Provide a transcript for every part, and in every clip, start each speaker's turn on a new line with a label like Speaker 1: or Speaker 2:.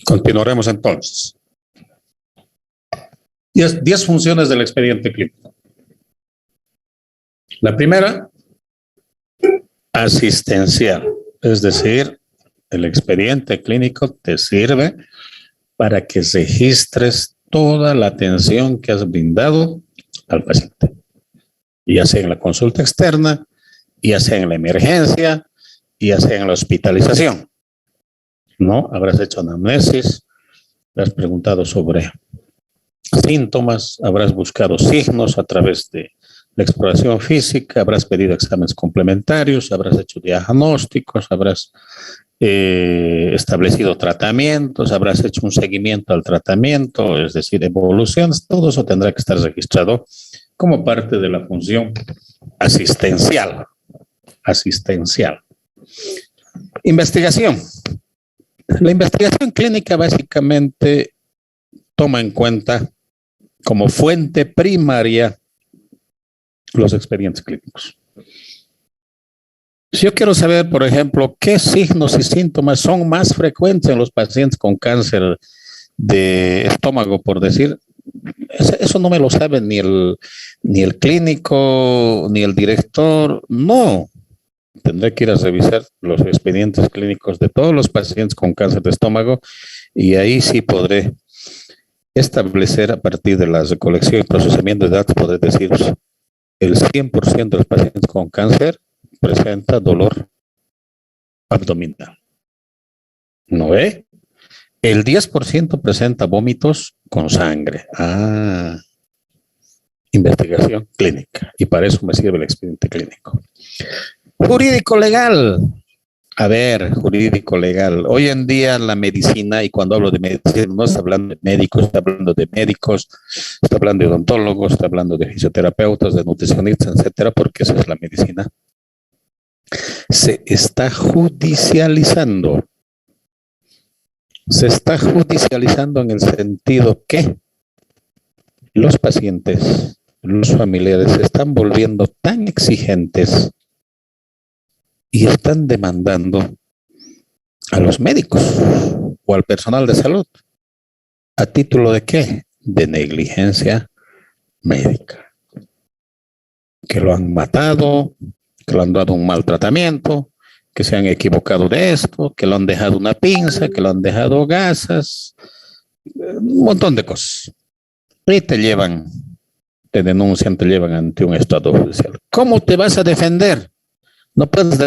Speaker 1: Continuaremos entonces. 10 funciones del expediente clínico. La primera, asistencial, es decir, el expediente clínico te sirve para que registres toda la atención que has brindado al paciente, ya sea en la consulta externa, ya sea en la emergencia, ya sea en la hospitalización. ¿No? Habrás hecho anamnesis, has preguntado sobre síntomas, habrás buscado signos a través de la exploración física, habrás pedido exámenes complementarios, habrás hecho diagnósticos, habrás establecido tratamientos, habrás hecho un seguimiento al tratamiento, es decir, evoluciones, todo eso tendrá que estar registrado como parte de la función asistencial. Asistencial. Investigación. La investigación clínica básicamente toma en cuenta como fuente primaria los expedientes clínicos. Si yo quiero saber, por ejemplo, qué signos y síntomas son más frecuentes en los pacientes con cáncer de estómago, por decir, eso no me lo sabe ni el clínico, ni el director, no. Tendré que ir a revisar los expedientes clínicos de todos los pacientes con cáncer de estómago y ahí sí podré establecer a partir de la recolección y procesamiento de datos, podré decir el 100% de los pacientes con cáncer presenta dolor abdominal. ¿No ve? El 10% presenta vómitos con sangre. Investigación clínica. Y para eso me sirve el expediente clínico. Jurídico legal. A ver, jurídico legal. Hoy en día la medicina, y cuando hablo de medicina, no está hablando de médicos, está hablando de médicos, está hablando de odontólogos, está hablando de fisioterapeutas, de nutricionistas, etcétera, porque esa es la medicina. Se está judicializando. Se está judicializando en el sentido que los pacientes, los familiares se están volviendo tan exigentes y están demandando a los médicos o al personal de salud. ¿A título de qué? De negligencia médica. Que lo han matado, que le han dado un mal tratamiento, que se han equivocado de esto, que lo han dejado una pinza, que lo han dejado gasas, un montón de cosas. Y te llevan, te denuncian, te llevan ante un estado judicial. ¿Cómo te vas a defender? No puedes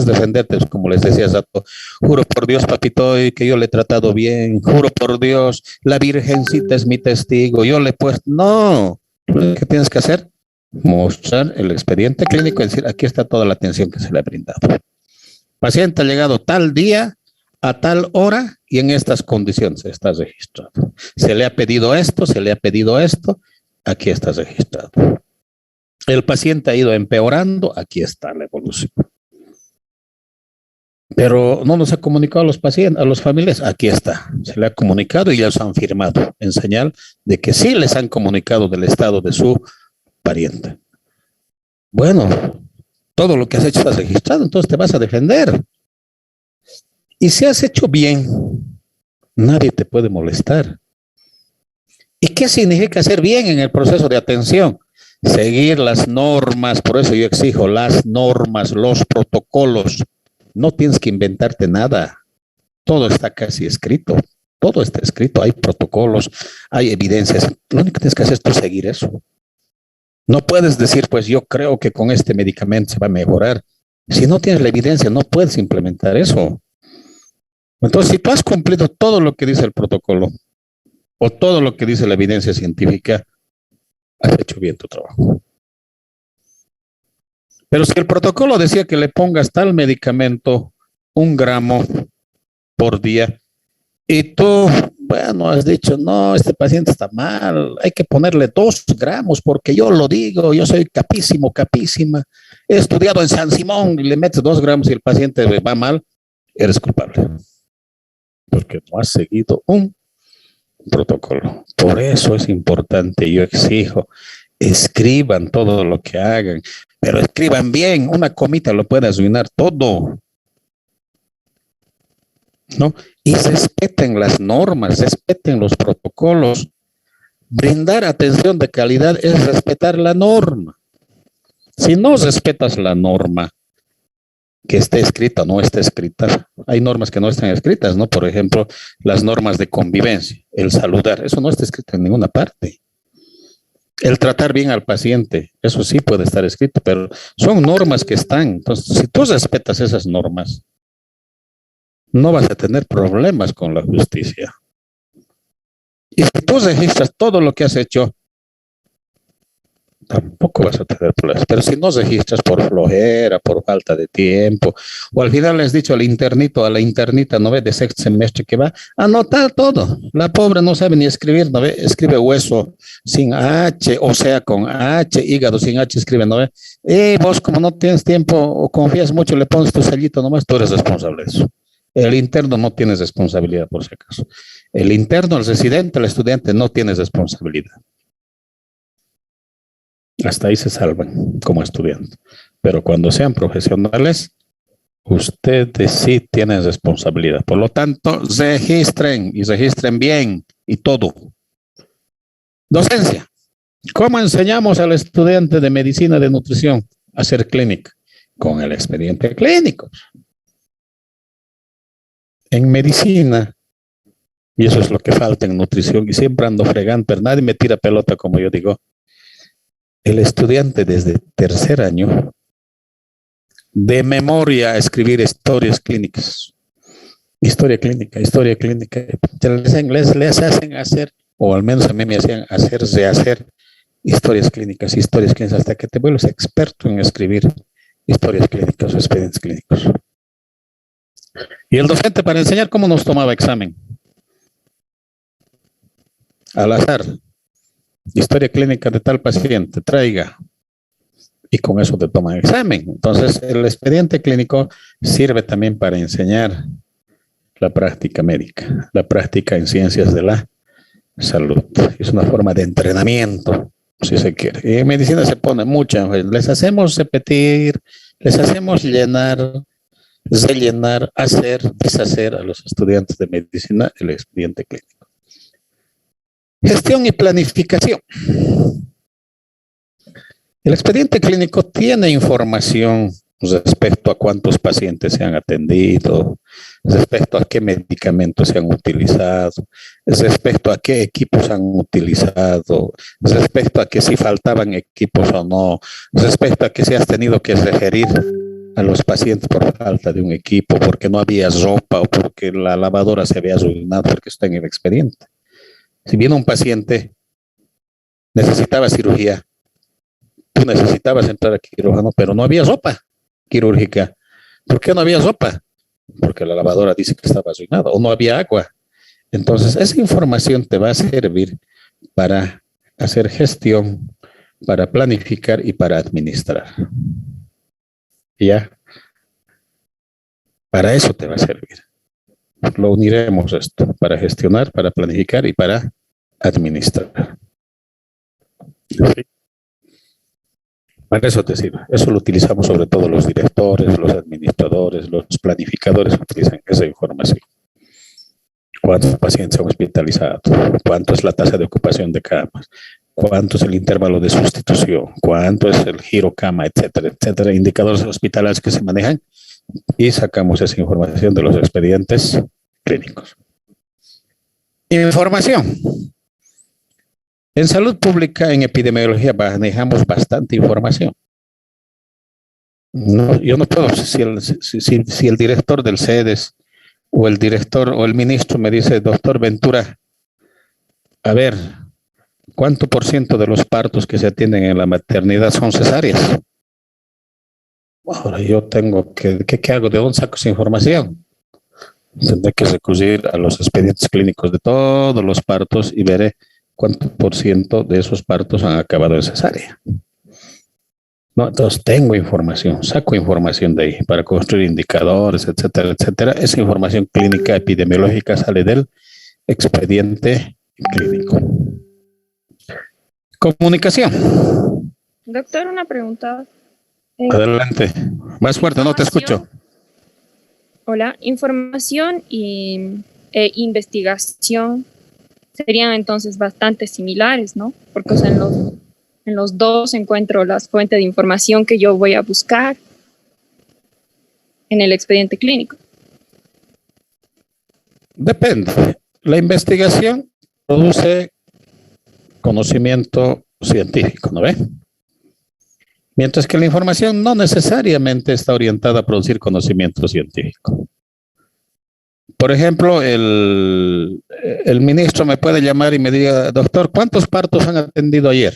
Speaker 1: defenderte como les decía Sato. Juro por Dios, papito, que yo le he tratado bien. Juro por Dios, la Virgencita es mi testigo. Yo le he puesto. No. ¿Qué tienes que hacer? Mostrar el expediente clínico y decir, aquí está toda la atención que se le ha brindado. Paciente ha llegado tal día, a tal hora y en estas condiciones está registrado. Se le ha pedido esto, aquí está registrado. El paciente ha ido empeorando, aquí está la evolución. Pero no nos ha comunicado a los pacientes, a los familiares, aquí está. Se le ha comunicado y ya los han firmado en señal de que sí les han comunicado del estado de su pariente. Bueno, todo lo que has hecho está registrado, entonces te vas a defender. Y si has hecho bien, nadie te puede molestar. ¿Y qué significa hacer bien en el proceso de atención? Seguir las normas, por eso yo exijo las normas, los protocolos. No tienes que inventarte nada. Todo está casi escrito. Todo está escrito. Hay protocolos, hay evidencias. Lo único que tienes que hacer es tú seguir eso. No puedes decir, pues yo creo que con este medicamento se va a mejorar. Si no tienes la evidencia, no puedes implementar eso. Entonces, si tú has cumplido todo lo que dice el protocolo o todo lo que dice la evidencia científica, has hecho bien tu trabajo. Pero si el protocolo decía que le pongas tal medicamento 1 gramo por día y tú, bueno, has dicho, no, este paciente está mal, hay que ponerle 2 gramos porque yo lo digo, yo soy capísima, he estudiado en San Simón y le metes 2 gramos y el paciente va mal, eres culpable. Porque no has seguido un protocolo. Por eso es importante, yo exijo, escriban todo lo que hagan, pero escriban bien. Una comita lo puede arruinar todo. ¿no? Y respeten las normas, respeten los protocolos. Brindar atención de calidad es respetar la norma. Si no respetas la norma, que esté escrita o no esté escrita, hay normas que no están escritas, ¿no? Por ejemplo, las normas de convivencia, el saludar, eso no está escrito en ninguna parte. El tratar bien al paciente, eso sí puede estar escrito, pero son normas que están. Entonces, si tú respetas esas normas, no vas a tener problemas con la justicia. Y si tú registras todo lo que has hecho, tampoco vas a tener problemas. Pero si no registras por flojera, por falta de tiempo, o al final le has dicho al internito, a la internita, ¿no ve? De sexto semestre que va a anotar todo. La pobre no sabe ni escribir, ¿no ve? Escribe hueso sin H, o sea, con H, hígado sin H, escribe, ¿no ve? Vos como no tienes tiempo o confías mucho, le pones tu sellito nomás, tú eres responsable de eso. El interno no tiene responsabilidad, por si acaso. El interno, el residente, el estudiante no tiene responsabilidad. Hasta ahí se salvan como estudiantes. Pero cuando sean profesionales, ustedes sí tienen responsabilidad. Por lo tanto, registren y registren bien y todo. Docencia. ¿Cómo enseñamos al estudiante de medicina de nutrición a hacer clínica? Con el expediente clínico. En medicina, y eso es lo que falta en nutrición, y siempre ando fregando, pero nadie me tira pelota como yo digo. El estudiante desde tercer año de memoria a escribir historias clínicas. Historia clínica. Les hacen hacer, o al menos a mí me hacían hacer, rehacer historias clínicas, hasta que te vuelves experto en escribir historias clínicas o expedientes clínicos. Y el docente para enseñar cómo nos tomaba examen. Al azar. Historia clínica de tal paciente, traiga. Y con eso te toman examen. Entonces, el expediente clínico sirve también para enseñar la práctica médica, la práctica en ciencias de la salud. Es una forma de entrenamiento, si se quiere. Y en medicina se pone mucha, les hacemos repetir, les hacemos llenar, rellenar, hacer, deshacer a los estudiantes de medicina el expediente clínico. Gestión y planificación. El expediente clínico tiene información respecto a cuántos pacientes se han atendido, respecto a qué medicamentos se han utilizado, respecto a qué equipos han utilizado, respecto a que si faltaban equipos o no, respecto a que si has tenido que referir a los pacientes por falta de un equipo, porque no había ropa o porque la lavadora se había arruinado, porque está en el expediente. Si viene un paciente, necesitaba cirugía, tú necesitabas entrar a quirófano, pero no había ropa quirúrgica. ¿Por qué no había ropa? Porque la lavadora dice que estaba arruinada, o no había agua. Entonces, esa información te va a servir para hacer gestión, para planificar y para administrar. ¿Ya? Para eso te va a servir. Lo uniremos esto, para gestionar, para planificar y para administrar. ¿Sí? Para eso te sirve. Eso lo utilizamos sobre todo los directores, los administradores, los planificadores utilizan esa información. ¿Cuántos pacientes han hospitalizado? ¿Cuánto es la tasa de ocupación de camas? ¿Cuánto es el intervalo de sustitución? ¿Cuánto es el giro cama? Etcétera, etcétera. Indicadores hospitalarios que se manejan y sacamos esa información de los expedientes clínicos. Información. En salud pública, en epidemiología, manejamos bastante información. No, yo no puedo, si el director del CEDES o el director o el ministro me dice, doctor Ventura, a ver, ¿cuánto por ciento de los partos que se atienden en la maternidad son cesáreas? Ahora yo tengo que, ¿qué hago? ¿De dónde saco esa información? Tendré que recurrir a los expedientes clínicos de todos los partos y veré cuánto por ciento de esos partos han acabado en cesárea. No, entonces tengo información, saco información de ahí para construir indicadores, etcétera, etcétera. Esa información clínica epidemiológica sale del expediente clínico. Comunicación.
Speaker 2: Doctor, una pregunta.
Speaker 1: Adelante. Más fuerte, no te escucho.
Speaker 2: Hola, información e investigación serían entonces bastante similares, ¿no? Porque, o sea, en los dos encuentro las fuentes de información que yo voy a buscar en el expediente clínico.
Speaker 1: Depende. La investigación produce conocimiento científico, ¿no ve? Mientras que la información no necesariamente está orientada a producir conocimiento científico. Por ejemplo, el ministro me puede llamar y me diga, doctor, ¿cuántos partos han atendido ayer?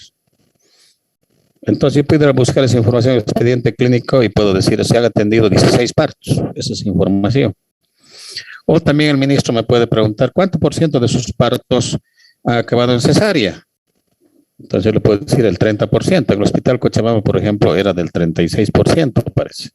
Speaker 1: Entonces yo puedo buscar esa información en el expediente clínico y puedo decir, se han atendido 16 partos. Esa es información. O también el ministro me puede preguntar, ¿cuánto por ciento de sus partos ha acabado en cesárea? Entonces yo le puedo decir el 30%. En el hospital Cochabamba, por ejemplo, era del 36%, parece.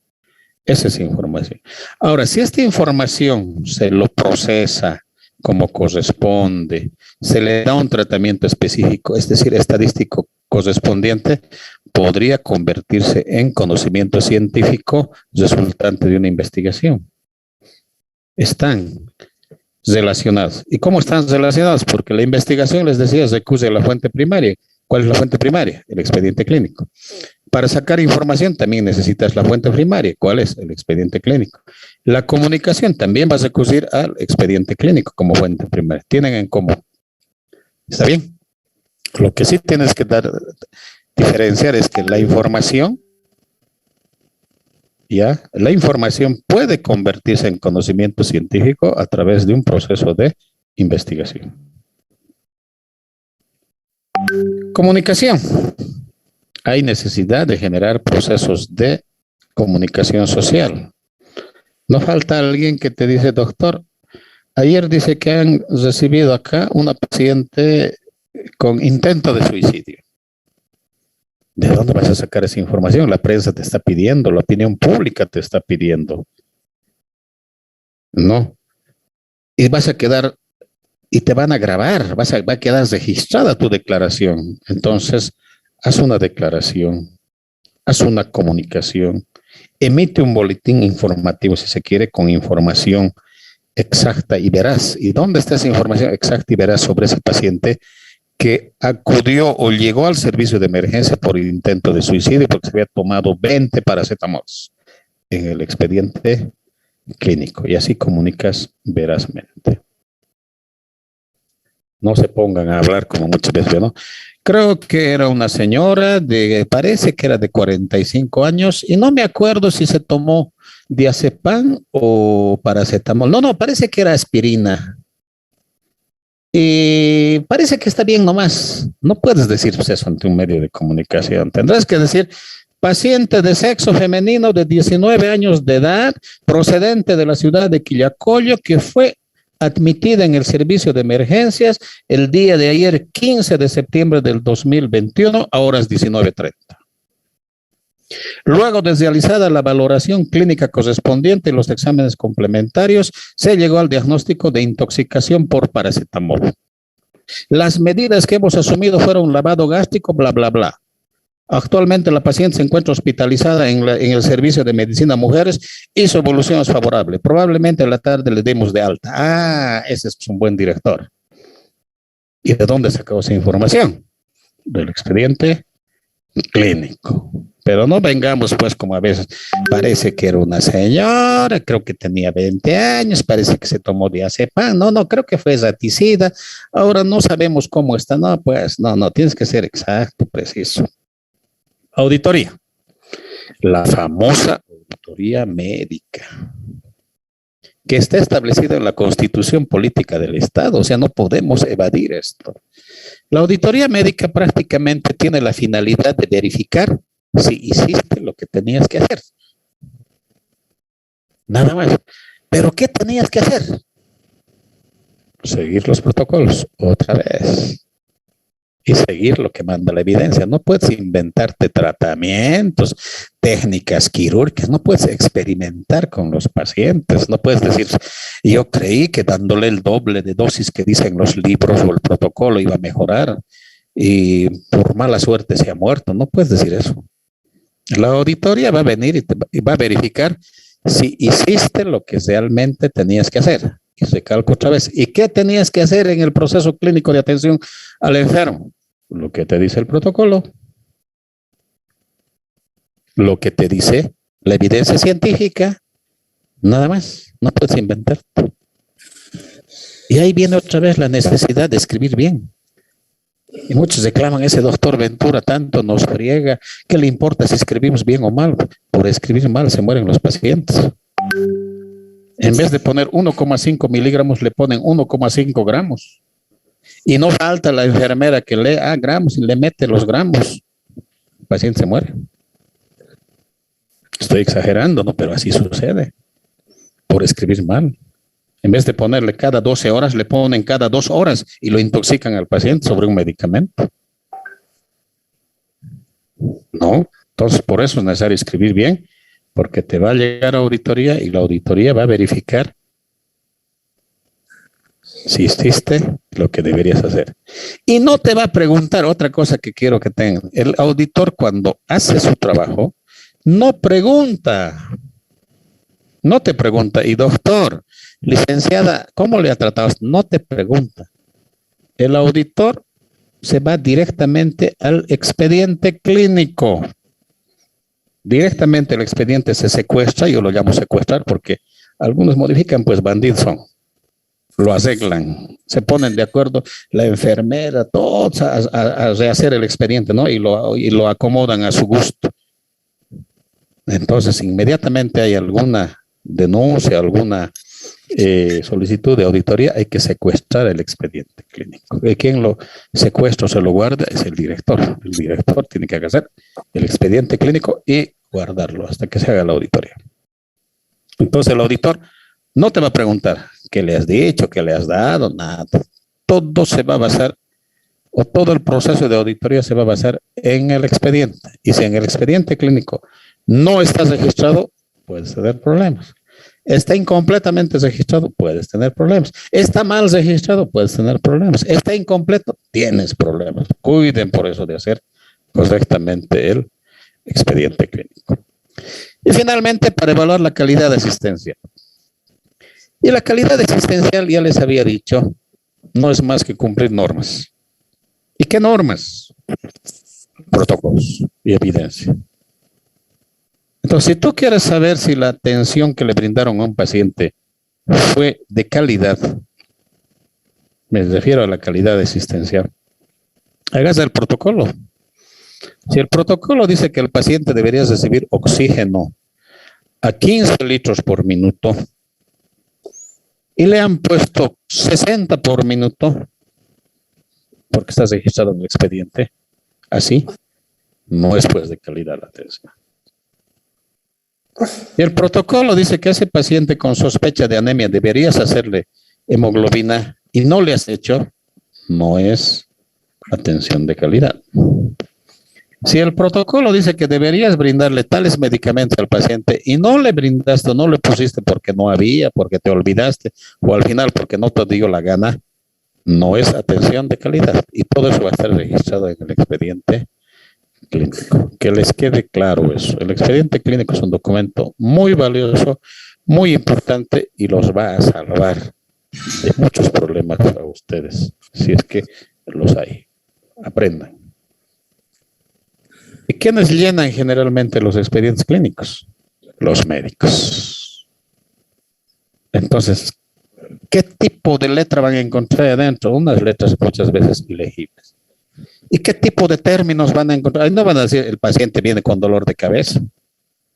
Speaker 1: Esa es información. Ahora, si esta información se lo procesa como corresponde, se le da un tratamiento específico, es decir, estadístico correspondiente, podría convertirse en conocimiento científico resultante de una investigación. Están relacionados. ¿Y cómo están relacionados? Porque la investigación, les decía, recurre a la fuente primaria. ¿Cuál es la fuente primaria? El expediente clínico. Para sacar información también necesitas la fuente primaria. ¿Cuál es? El expediente clínico. La comunicación también va a recurrir al expediente clínico como fuente primaria. Tienen en común. ¿Está bien? Lo que sí tienes que diferenciar es que la información puede convertirse en conocimiento científico a través de un proceso de investigación. Comunicación. Hay necesidad de generar procesos de comunicación social. No falta alguien que te dice, doctor, ayer dice que han recibido acá una paciente con intento de suicidio. ¿De dónde vas a sacar esa información? La prensa te está pidiendo, la opinión pública te está pidiendo. No. Y vas a quedar, y te van a grabar, va a quedar registrada tu declaración. Entonces, haz una declaración, haz una comunicación, emite un boletín informativo, si se quiere, con información exacta y veraz. ¿Y dónde está esa información exacta y veraz sobre ese paciente que acudió o llegó al servicio de emergencia por intento de suicidio porque se había tomado 20 paracetamols en el expediente clínico? Y así comunicas verazmente. No se pongan a hablar como muchas veces, ¿no? Creo que era una señora parece que era de 45 años y no me acuerdo si se tomó diazepam o paracetamol. No, parece que era aspirina. Y parece que está bien nomás. No puedes decir eso ante un medio de comunicación. Tendrás que decir, paciente de sexo femenino de 19 años de edad, procedente de la ciudad de Quillacollo, que fue admitida en el servicio de emergencias el día de ayer, 15 de septiembre del 2021, a horas 19:30. Luego de realizada la valoración clínica correspondiente y los exámenes complementarios, se llegó al diagnóstico de intoxicación por paracetamol. Las medidas que hemos asumido fueron lavado gástrico, bla, bla, bla. Actualmente la paciente se encuentra hospitalizada en el servicio de medicina mujeres y su evolución es favorable. Probablemente en la tarde le demos de alta. Ah, ese es un buen director. ¿Y de dónde sacó esa información? Del expediente clínico. Pero no vengamos pues como a veces, parece que era una señora, creo que tenía 20 años, parece que se tomó diazepam, no, creo que fue raticida, ahora no sabemos cómo está, no, pues, no, tienes que ser exacto, preciso. Auditoría, la famosa auditoría médica, que está establecida en la Constitución Política del Estado, o sea, no podemos evadir esto. La auditoría médica prácticamente tiene la finalidad de verificar si hiciste lo que tenías que hacer. Nada más. ¿Pero qué tenías que hacer? Seguir los protocolos otra vez. Y seguir lo que manda la evidencia. No puedes inventarte tratamientos, técnicas quirúrgicas, no puedes experimentar con los pacientes, no puedes decir, yo creí que dándole el doble de dosis que dicen los libros o el protocolo iba a mejorar y por mala suerte se ha muerto. No puedes decir eso. La auditoría va a venir y va a verificar si hiciste lo que realmente tenías que hacer. Y recalco otra vez, ¿y qué tenías que hacer en el proceso clínico de atención al enfermo? Lo que te dice el protocolo, lo que te dice la evidencia científica, nada más, no puedes inventar. Y ahí viene otra vez la necesidad de escribir bien. Y muchos reclaman, ese doctor Ventura tanto nos friega, ¿qué le importa si escribimos bien o mal? Por escribir mal se mueren los pacientes. En vez de poner 1,5 miligramos, le ponen 1,5 gramos. Y no falta la enfermera que lea gramos y le mete los gramos. El paciente se muere. Estoy exagerando, ¿no? Pero así sucede. Por escribir mal. En vez de ponerle cada 12 horas, le ponen cada 2 horas y lo intoxican al paciente sobre un medicamento. No, entonces por eso es necesario escribir bien, porque te va a llegar a auditoría y la auditoría va a verificar si hiciste lo que deberías hacer. Y no te va a preguntar otra cosa que quiero que tengan. El auditor, cuando hace su trabajo, no pregunta. No te pregunta, y doctor, licenciada, ¿cómo le ha tratado? No te pregunta. El auditor se va directamente al expediente clínico. Directamente el expediente se secuestra, yo lo llamo secuestrar porque algunos modifican, pues bandidos son. Lo arreglan, se ponen de acuerdo, la enfermera, todos a rehacer el expediente, ¿no? Y lo acomodan a su gusto. Entonces, inmediatamente hay alguna denuncia, alguna solicitud de auditoría, hay que secuestrar el expediente clínico. Quien lo secuestra o se lo guarda es el director. El director tiene que hacer el expediente clínico y guardarlo hasta que se haga la auditoría. Entonces, el auditor no te va a preguntar qué le has dicho, qué le has dado, nada. Todo se va a basar, o todo el proceso de auditoría se va a basar en el expediente. Y si en el expediente clínico no está registrado, puedes tener problemas. Está incompletamente registrado, puedes tener problemas. Está mal registrado, puedes tener problemas. Está incompleto, tienes problemas. Cuiden por eso de hacer correctamente el expediente clínico. Y finalmente, para evaluar la calidad de asistencia. Y la calidad asistencial, ya les había dicho, no es más que cumplir normas. ¿Y qué normas? Protocolos y evidencia. Entonces, si tú quieres saber si la atención que le brindaron a un paciente fue de calidad, me refiero a la calidad asistencial, hagas el protocolo. Si el protocolo dice que el paciente debería recibir oxígeno a 15 litros por minuto y le han puesto 60 por minuto, porque está registrado en el expediente, así, no es pues de calidad la atención. Y el protocolo dice que a ese paciente con sospecha de anemia deberías hacerle hemoglobina y no le has hecho, no es atención de calidad. Si el protocolo dice que deberías brindarle tales medicamentos al paciente y no le brindaste, no le pusiste porque no había, porque te olvidaste o al final porque no te dio la gana, no es atención de calidad. Y todo eso va a estar registrado en el expediente clínico. Que les quede claro eso. El expediente clínico es un documento muy valioso, muy importante y los va a salvar de muchos problemas a ustedes, si es que los hay. Aprendan. ¿Y quiénes llenan generalmente los expedientes clínicos? Los médicos. Entonces, ¿qué tipo de letra van a encontrar adentro? Unas letras muchas veces ilegibles. ¿Y qué tipo de términos van a encontrar? Ahí no van a decir el paciente viene con dolor de cabeza.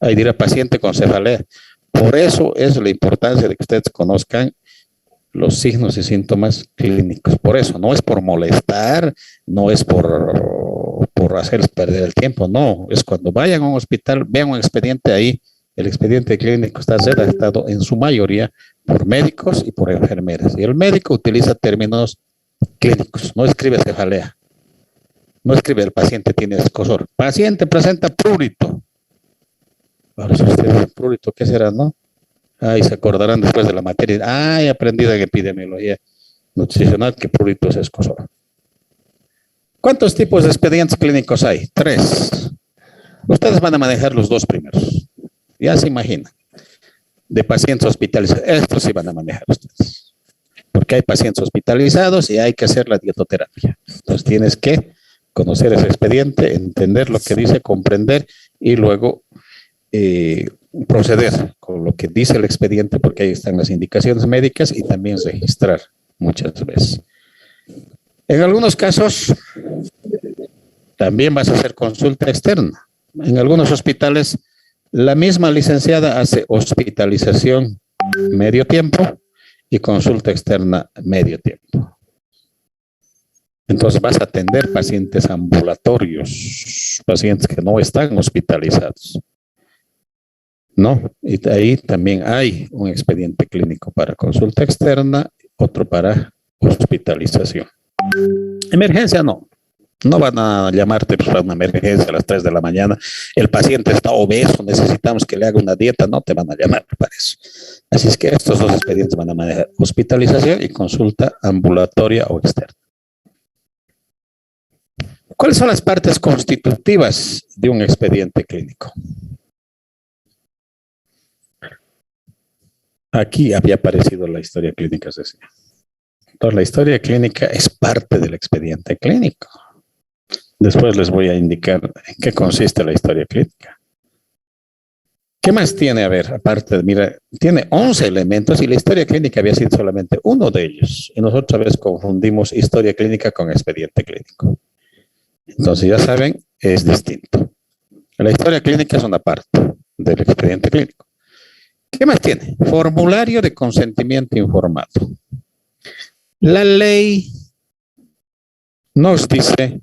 Speaker 1: Ahí dirá paciente con cefalea. Por eso es la importancia de que ustedes conozcan los signos y síntomas clínicos. Por eso, no es por molestar, no es por hacerles perder el tiempo, no. Es cuando vayan a un hospital, vean un expediente ahí. El expediente clínico está redactado en su mayoría por médicos y por enfermeras. Y el médico utiliza términos clínicos, no escribe cefalea. No escribe el paciente tiene escozor. Paciente presenta prurito. Ahora, si usted dice prurito, ¿qué será, no? Ahí se acordarán después de la materia. He aprendido en epidemiología nutricional que prurito es escozor. ¿Cuántos tipos de expedientes clínicos hay? 3. Ustedes van a manejar los 2 primeros. Ya se imaginan. de pacientes hospitalizados. Estos sí van a manejar ustedes. Porque hay pacientes hospitalizados y hay que hacer la dietoterapia. Entonces tienes que conocer ese expediente, entender lo que dice, comprender y luego proceder con lo que dice el expediente, porque ahí están las indicaciones médicas y también registrar muchas veces. En algunos casos también vas a hacer consulta externa. En algunos hospitales la misma licenciada hace hospitalización medio tiempo y consulta externa medio tiempo. Entonces vas a atender pacientes ambulatorios, pacientes que no están hospitalizados. No, y ahí también hay un expediente clínico para consulta externa, otro para hospitalización. Emergencia no. No van a llamarte para una emergencia a las 3 de la mañana. El paciente está obeso, necesitamos que le haga una dieta. No te van a llamar para eso. Así es que estos dos expedientes van a manejar hospitalización y consulta ambulatoria o externa. ¿Cuáles son las partes constitutivas de un expediente clínico? Aquí había aparecido la historia clínica, se decía. Entonces, la historia clínica es parte del expediente clínico. Después les voy a indicar en qué consiste la historia clínica. ¿Qué más tiene? A ver, aparte, mira, tiene 11 elementos y la historia clínica había sido solamente uno de ellos. Y nosotros a veces confundimos historia clínica con expediente clínico. Entonces, ya saben, es distinto. La historia clínica es una parte del expediente clínico. ¿Qué más tiene? Formulario de consentimiento informado. La ley nos dice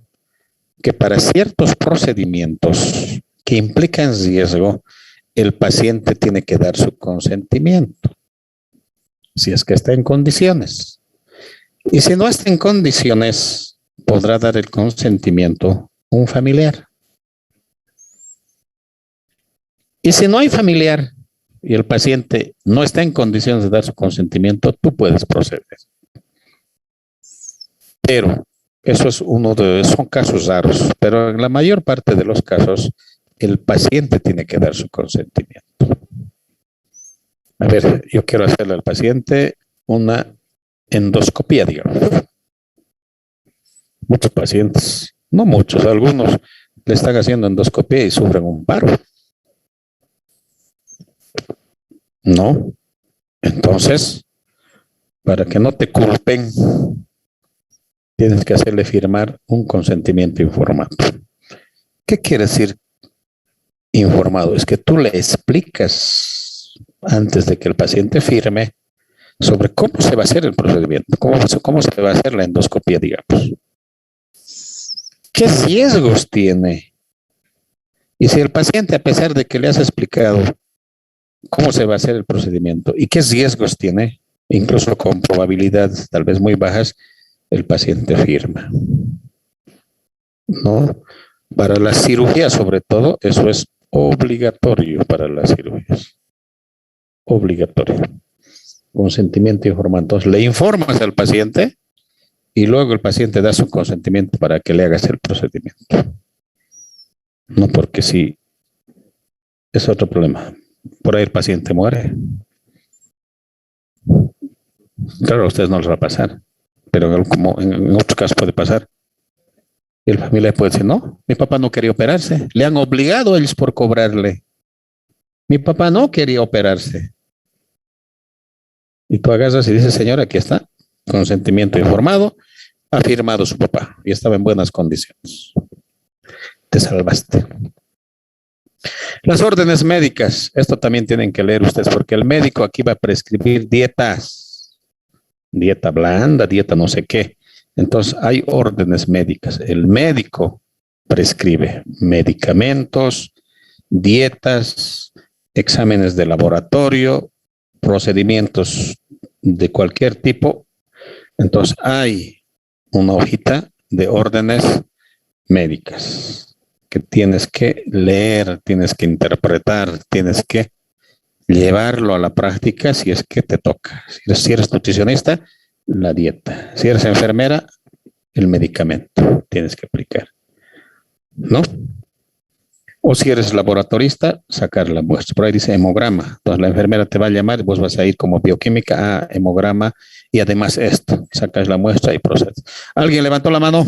Speaker 1: que para ciertos procedimientos que implican riesgo, el paciente tiene que dar su consentimiento, si es que está en condiciones. Y si no está en condiciones, podrá dar el consentimiento un familiar. Y si no hay familiar y el paciente no está en condiciones de dar su consentimiento, tú puedes proceder. Pero eso es son casos raros, pero en la mayor parte de los casos, el paciente tiene que dar su consentimiento. A ver, yo quiero hacerle al paciente una endoscopia, digamos. Muchos pacientes, no muchos, algunos le están haciendo endoscopia y sufren un paro. ¿No? Entonces, para que no te culpen, tienes que hacerle firmar un consentimiento informado. ¿Qué quiere decir informado? Es que tú le explicas antes de que el paciente firme sobre cómo se va a hacer el procedimiento, cómo se va a hacer la endoscopia, digamos. ¿Qué riesgos tiene? Y si el paciente, a pesar de que le has explicado cómo se va a hacer el procedimiento y qué riesgos tiene, incluso con probabilidades tal vez muy bajas, el paciente firma. ¿No? Para la cirugía, sobre todo, eso es obligatorio para las cirugías. Obligatorio. Consentimiento informado. Entonces, le informas al paciente y luego el paciente da su consentimiento para que le hagas el procedimiento. No, porque si es otro problema. Por ahí el paciente muere. Claro, a ustedes no les va a pasar, pero como en otros casos puede pasar. Y la familia puede decir, no, mi papá no quería operarse. Le han obligado a ellos por cobrarle. Mi papá no quería operarse. Y tú agarras y dices, señor, aquí está, consentimiento informado, ha firmado su papá y estaba en buenas condiciones. Te salvaste. Las órdenes médicas, esto también tienen que leer ustedes, porque el médico aquí va a prescribir dietas, dieta blanda, dieta no sé qué. Entonces hay órdenes médicas. El médico prescribe medicamentos, dietas, exámenes de laboratorio, procedimientos de cualquier tipo. Entonces hay una hojita de órdenes médicas que tienes que leer, tienes que interpretar, tienes que llevarlo a la práctica si es que te toca. Si eres nutricionista, la dieta. Si eres enfermera, el medicamento tienes que aplicar. ¿No? O si eres laboratorista, sacar la muestra. Por ahí dice hemograma. Entonces la enfermera te va a llamar y vos vas a ir como bioquímica a hemograma y además esto. Sacas la muestra y procedes. ¿Alguien levantó la mano?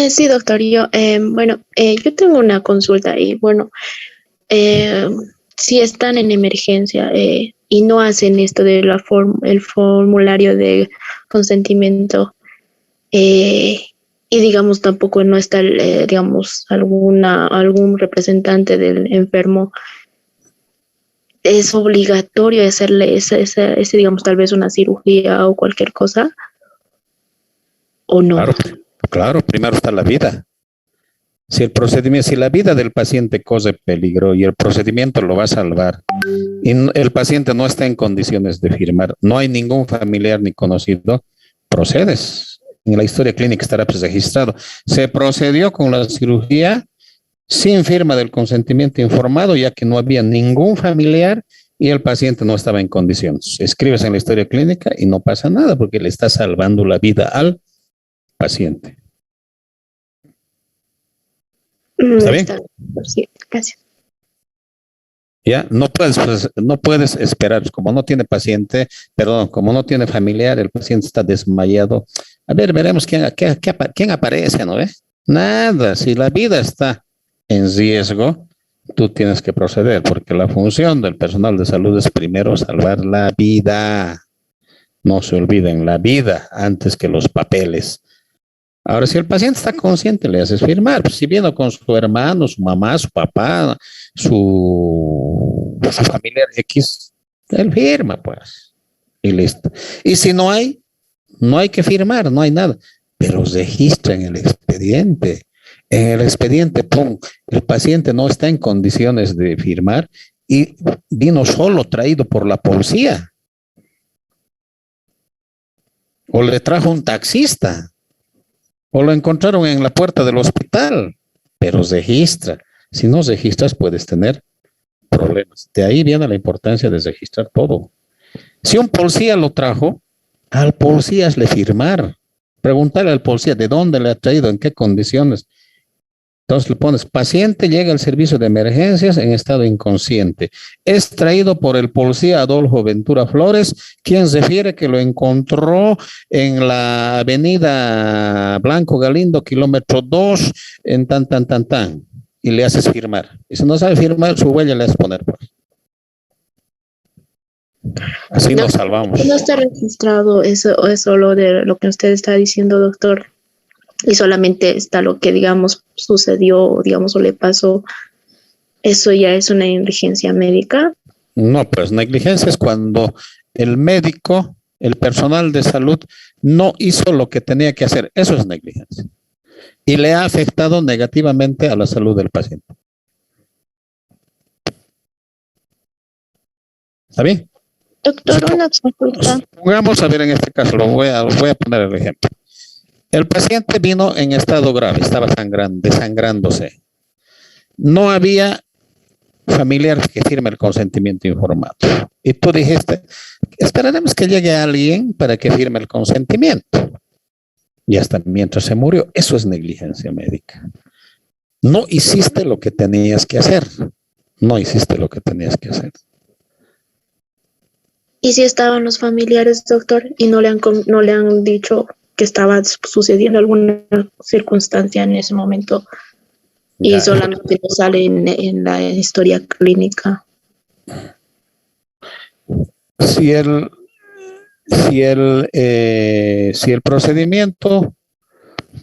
Speaker 3: Sí, doctor, yo tengo una consulta y si están en emergencia y no hacen esto de el formulario de consentimiento y digamos tampoco no está, digamos, algún representante del enfermo, ¿es obligatorio hacerle ese, digamos, tal vez una cirugía o cualquier cosa? ¿O no?
Speaker 1: Claro, primero está la vida. Si la vida del paciente corre peligro y el procedimiento lo va a salvar y el paciente no está en condiciones de firmar, no hay ningún familiar ni conocido, procedes. En la historia clínica estará registrado. Se procedió con la cirugía sin firma del consentimiento informado, ya que no había ningún familiar y el paciente no estaba en condiciones. Escribes en la historia clínica y no pasa nada porque le está salvando la vida al paciente. ¿Está bien?
Speaker 3: Sí, gracias.
Speaker 1: Ya, no puedes esperar, como no tiene paciente, como no tiene familiar, el paciente está desmayado. A ver, veremos quién aparece, ¿no ves? Nada, si la vida está en riesgo, tú tienes que proceder, porque la función del personal de salud es primero salvar la vida. No se olviden, la vida antes que los papeles. Ahora, si el paciente está consciente, le haces firmar. Pues, si viene con su hermano, su mamá, su papá, su familiar X, él firma, pues. Y listo. Y si no hay que firmar, no hay nada. Pero registra en el expediente. En el expediente, pum, el paciente no está en condiciones de firmar y vino solo traído por la policía. O le trajo un taxista. O lo encontraron en la puerta del hospital, pero registra. Si no registras, puedes tener problemas. De ahí viene la importancia de registrar todo. Si un policía lo trajo, al policía es le firmar. Preguntarle al policía de dónde le ha traído, en qué condiciones. Entonces le pones, paciente llega al servicio de emergencias en estado inconsciente. Es traído por el policía Adolfo Ventura Flores, quien refiere que lo encontró en la avenida Blanco Galindo, kilómetro 2, en tan. Y le haces firmar. Y si no sabe firmar, su huella le haces poner. Pues. Así nos salvamos.
Speaker 3: No está registrado eso, es solo de lo que usted está diciendo, doctor. Y solamente está lo que, digamos, sucedió, digamos, o le pasó. ¿Eso ya es una negligencia médica?
Speaker 1: No, pues negligencia es cuando el médico, el personal de salud, no hizo lo que tenía que hacer. Eso es negligencia. Y le ha afectado negativamente a la salud del paciente. ¿Está bien?
Speaker 3: Doctor, una consulta.
Speaker 1: Vamos a ver en este caso, voy a poner el ejemplo. El paciente vino en estado grave, estaba desangrándose. No había familiar que firme el consentimiento informado. Y tú dijiste, esperaremos que llegue alguien para que firme el consentimiento. Y hasta mientras se murió, eso es negligencia médica. No hiciste lo que tenías que hacer.
Speaker 3: ¿Y si estaban los familiares, doctor, y no le han dicho que estaba sucediendo alguna circunstancia en ese momento y solamente no sale en la historia clínica?
Speaker 1: Si el procedimiento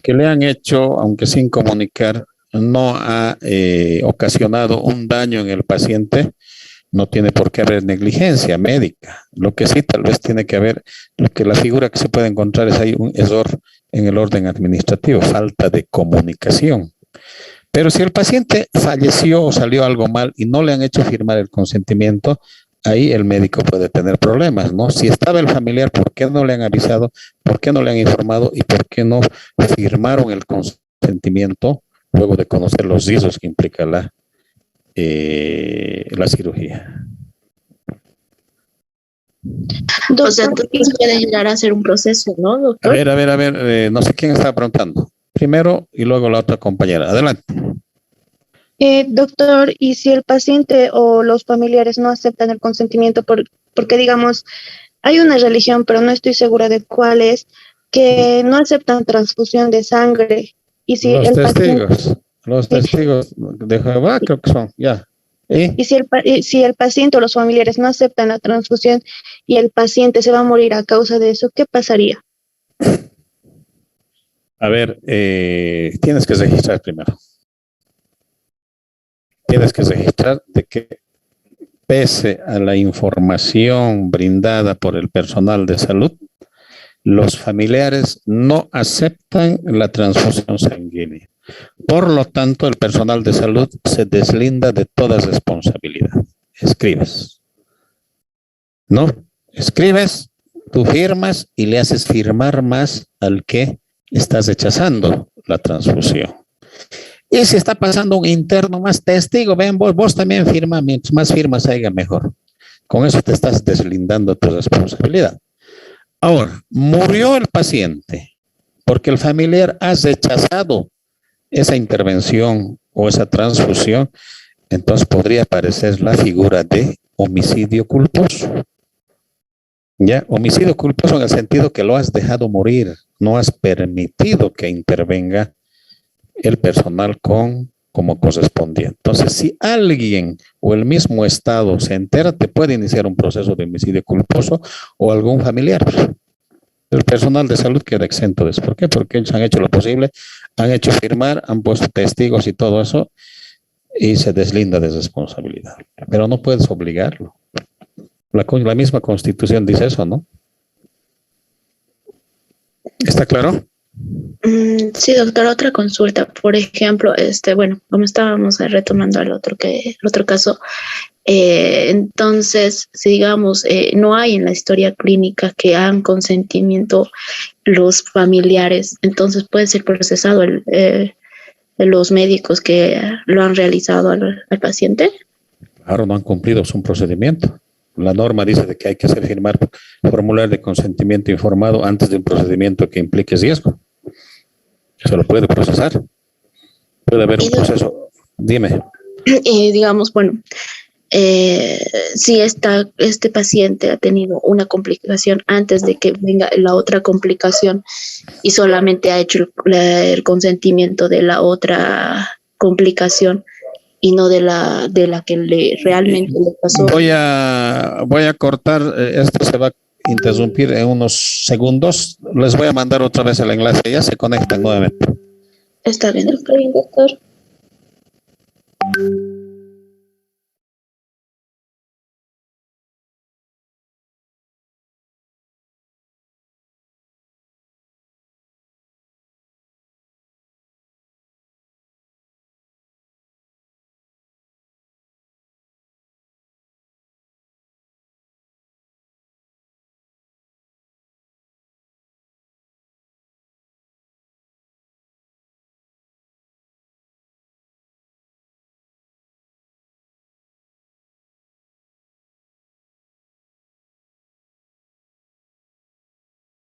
Speaker 1: que le han hecho, aunque sin comunicar, no ha ocasionado un daño en el paciente, no tiene por qué haber negligencia médica. Lo que sí tal vez tiene que haber, la figura que se puede encontrar es ahí un error en el orden administrativo, falta de comunicación. Pero si el paciente falleció o salió algo mal y no le han hecho firmar el consentimiento, ahí el médico puede tener problemas, ¿no? Si estaba el familiar, ¿por qué no le han avisado? ¿Por qué no le han informado? ¿Y por qué no firmaron el consentimiento luego de conocer los riesgos que implica la cirugía?
Speaker 3: Entonces puede llegar a ser un proceso, ¿no, doctor?
Speaker 1: A ver, no sé quién estaba preguntando. Primero y luego la otra compañera. Adelante.
Speaker 4: Doctor, ¿y si el paciente o los familiares no aceptan el consentimiento porque digamos, hay una religión, pero no estoy segura de cuál es, que no aceptan transfusión de sangre? Y si
Speaker 1: Los
Speaker 4: el paciente,
Speaker 1: testigos de Jehová creo que son, ya.
Speaker 4: y si el paciente o los familiares no aceptan la transfusión y el paciente se va a morir a causa de eso, ¿qué pasaría?
Speaker 1: A ver, tienes que registrar primero. Tienes que registrar de que pese a la información brindada por el personal de salud, los familiares no aceptan la transfusión sanguínea. Por lo tanto, el personal de salud se deslinda de toda responsabilidad. Escribes. ¿No? Escribes, tú firmas y le haces firmar más al que estás rechazando la transfusión. Y si está pasando un interno más testigo, ven, vos también firma, mientras más firmas haya mejor. Con eso te estás deslindando de tu responsabilidad. Ahora, murió el paciente porque el familiar ha rechazado esa intervención o esa transfusión, entonces podría aparecer la figura de homicidio culposo. ¿Ya? Homicidio culposo en el sentido que lo has dejado morir, no has permitido que intervenga el personal como correspondía. Entonces, si alguien o el mismo Estado se entera, te puede iniciar un proceso de homicidio culposo o algún familiar. El personal de salud queda exento de eso. ¿Por qué? Porque ellos han hecho lo posible, han hecho firmar, han puesto testigos y todo eso, y se deslinda de responsabilidad. Pero no puedes obligarlo. La misma Constitución dice eso, ¿no? ¿Está claro?
Speaker 3: Sí, doctor, otra consulta. Por ejemplo, bueno, como estábamos retomando el otro caso, entonces, si digamos, no hay en la historia clínica que hagan consentimiento los familiares, entonces puede ser procesado los médicos que lo han realizado al paciente.
Speaker 1: Claro, no han cumplido su procedimiento. La norma dice de que hay que hacer firmar formulario de consentimiento informado antes de un procedimiento que implique riesgo. Se lo puede procesar. Puede haber un proceso. Dime.
Speaker 3: Digamos, bueno, si este paciente ha tenido una complicación antes de que venga la otra complicación y solamente ha hecho el consentimiento de la otra complicación y no de la que realmente le pasó.
Speaker 1: Voy a cortar, esto se va a interrumpir en unos segundos. Les voy a mandar otra vez el enlace, ya se conectan nuevamente.
Speaker 3: Está bien, doctor.